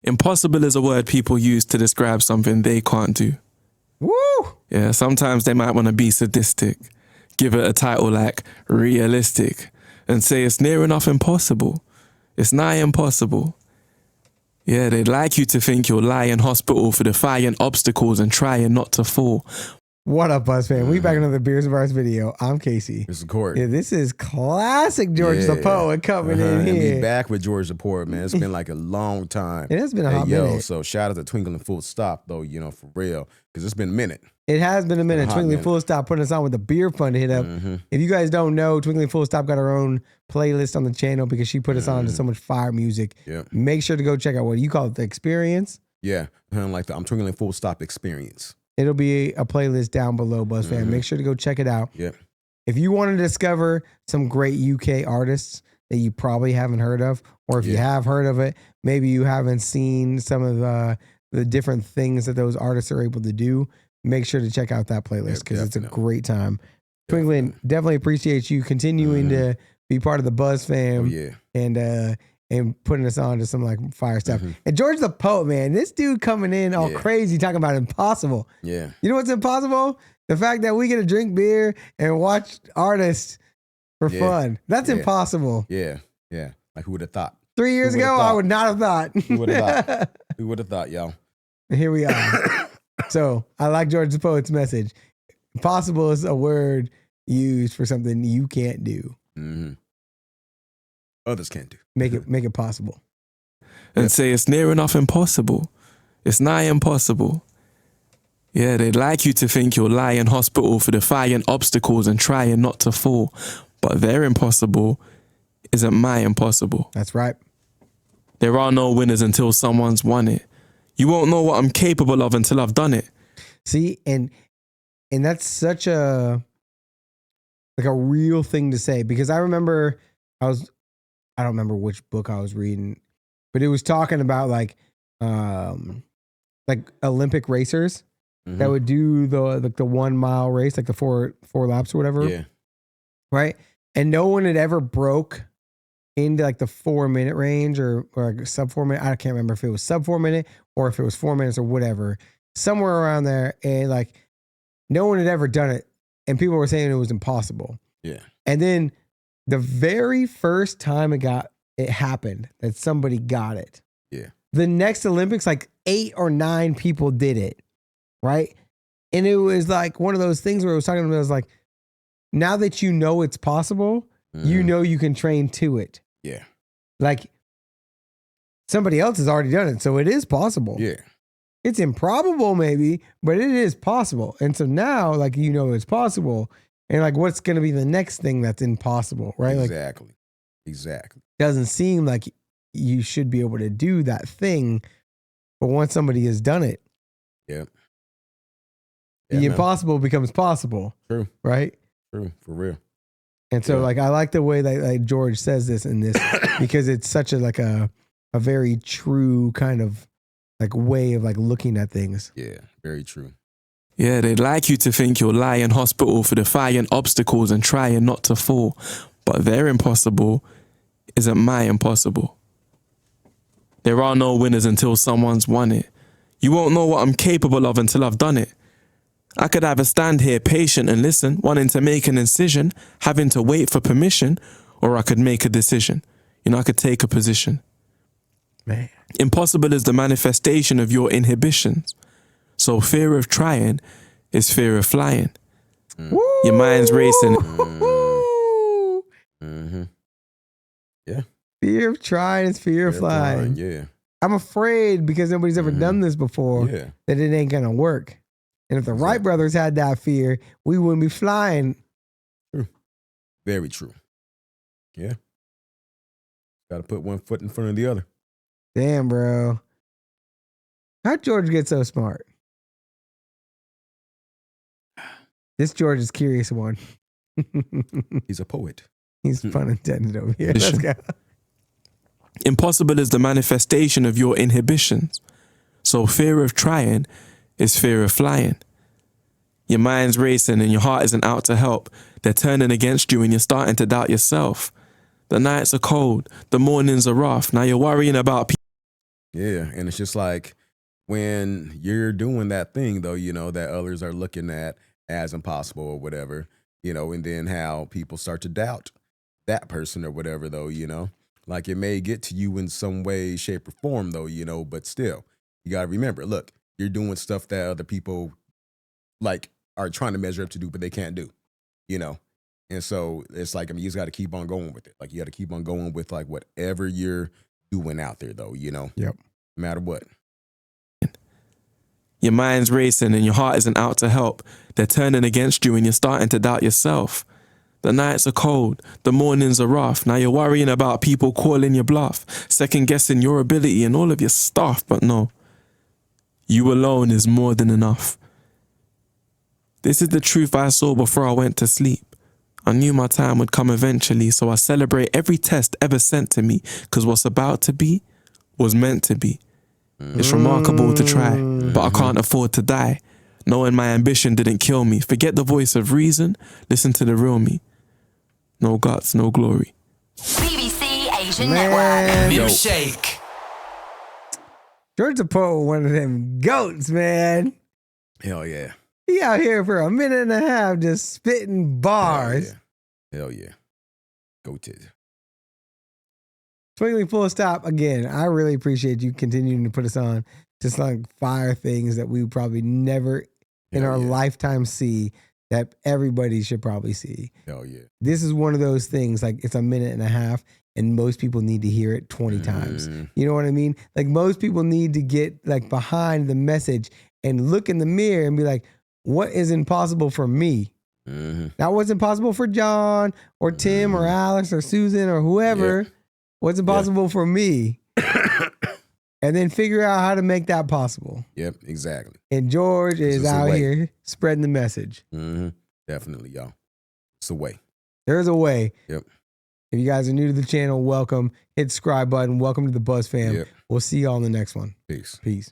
Impossible is a word people use to describe something they can't do. Woo! Yeah, sometimes they might want to be sadistic, give it a title like realistic, and say it's near enough impossible. It's nigh impossible. Yeah, they'd like you to think you'll lie in hospital for defying obstacles and trying not to fall. What up, Buzz fan? We back in another Beers and Bars video. I'm Casey. This is Court. Yeah, this is classic George the Poet coming in And here. be back with George the Poet, man. It's been like a long time. It has been a hot minute. So shout out to Twinkling Full Stop, though, you know, for real. Because it's been a minute. It has been a minute. Twinkling Full Stop putting us on with the beer fund hit up. If you guys don't know, Twinkling Full Stop got her own playlist on the channel because she put us on to so much fire music. Make sure to go check out what you call it, the experience. Yeah, like the I'm Twinkling Full Stop experience. It'll be a playlist down below, Buzz fan. Make sure to go check it out. Yep. If you want to discover some great UK artists that you probably haven't heard of, or if you have heard of it, maybe you haven't seen some of the different things that those artists are able to do, make sure to check out that playlist because it's a great time. Twinkling, definitely appreciate you continuing to be part of the Buzz fam and putting us on to some like fire stuff. And George the Poet, man, this dude coming in all crazy talking about impossible. Yeah. You know what's impossible? The fact that we get to drink beer and watch artists for fun. That's impossible. Yeah. Yeah. Like who would have thought? 3 years ago, I would not have thought. Who would have thought? Who would have thought, y'all? And here we are. So I like George the Poet's message. Impossible is a word used for something you can't do. Others can't do. Make it possible. And say it's near enough impossible. It's nigh impossible. Yeah, they'd like you to think you'll lie in hospital for defying obstacles and trying not to fall. But their impossible isn't my impossible. That's right. There are no winners until someone's won it. You won't know what I'm capable of until I've done it. See, and that's such a real thing to say, because I remember I don't remember which book I was reading, but it was talking about like Olympic racers that would do the 1 mile race, like the four laps or whatever. Yeah. Right. And no one had ever broke into like the 4 minute range or like sub 4 minute. I can't remember if it was sub 4 minute or if it was 4 minutes or whatever, somewhere around there. And like no one had ever done it. And people were saying it was impossible. Yeah. And then the very first time it happened that somebody got it. Yeah. The next Olympics, like 8 or 9 people did it. Right. And it was like one of those things where it was talking about, it was like, now that you know it's possible, you know you can train to it. Yeah. Like somebody else has already done it. So it is possible. Yeah. It's improbable maybe, but it is possible. And so now like, you know, it's possible. And like, what's going to be the next thing that's impossible, right? Exactly. Like, exactly. Doesn't seem like you should be able to do that thing. But once somebody has done it, the impossible becomes possible. True. Right? True. For real. And so like, I like the way that like George says this in this because it's such a very true kind of like way of like looking at things. Yeah. Very true. Yeah, they'd like you to think you'll lie in hospital for defying obstacles and trying not to fall. But their impossible isn't my impossible. There are no winners until someone's won it. You won't know what I'm capable of until I've done it. I could either stand here patient and listen, wanting to make an incision, having to wait for permission, or I could make a decision. You know, I could take a position. Man. Impossible is the manifestation of your inhibitions. So fear of trying is fear of flying. Your mind's racing. Yeah. Fear of trying is fear of flying. Yeah. I'm afraid because nobody's ever done this before that it ain't going to work. And if the Wright brothers had that fear, we wouldn't be flying. True. Very true. Yeah. Got to put one foot in front of the other. Damn, bro. How'd George get so smart? This George is curious one. He's a poet. He's pun intended over here. Let's go. Impossible is the manifestation of your inhibitions. So fear of trying is fear of flying. Your mind's racing and your heart isn't out to help. They're turning against you and you're starting to doubt yourself. The nights are cold. The mornings are rough. Now you're worrying about people. Yeah, and it's just like when you're doing that thing, though, that others are looking at as impossible or whatever, and then how people start to doubt that person or whatever, though, like it may get to you in some way, shape, or form, though, but still, you got to remember, look, you're doing stuff that other people like are trying to measure up to do, but they can't do, you know? And so it's like, I mean, you just got to keep on going with it. Like you got to keep on going with like whatever you're doing out there, though, Yep. No matter what. Your mind's racing and your heart isn't out to help. They're turning against you and you're starting to doubt yourself. The nights are cold, the mornings are rough. Now you're worrying about people calling your bluff, second guessing your ability and all of your stuff. But no, you alone is more than enough. This is the truth I saw before I went to sleep. I knew my time would come eventually, so I celebrate every test ever sent to me, because what's about to be was meant to be. It's remarkable to try, but I can't afford to die. Knowing my ambition didn't kill me. Forget the voice of reason, listen to the real me. No guts, no glory. BBC Asian Man. Network. Yo. Shaikh. George the Poet, one of them goats, man. Hell yeah. He out here for a minute and a half just spitting bars. Hell yeah. Go to it. Swingly full stop. Again, I really appreciate you continuing to put us on just like fire things that we would probably never in Hell our yeah. lifetime see, that everybody should probably see. Hell yeah. This is one of those things, like it's a minute and a half and most people need to hear it 20 times. You know what I mean? Like most people need to get like behind the message and look in the mirror and be like, what is impossible for me? Not what's impossible for John or Tim or Alex or Susan or whoever. Yeah. What's impossible for me? And then figure out how to make that possible. Yep, exactly. And George is is a out way. here spreading the message. Definitely, y'all. It's a way. There's a way. Yep. If you guys are new to the channel, welcome. Hit the subscribe button. Welcome to the Buzz fam. Yep. We'll see y'all on the next one. Peace. Peace.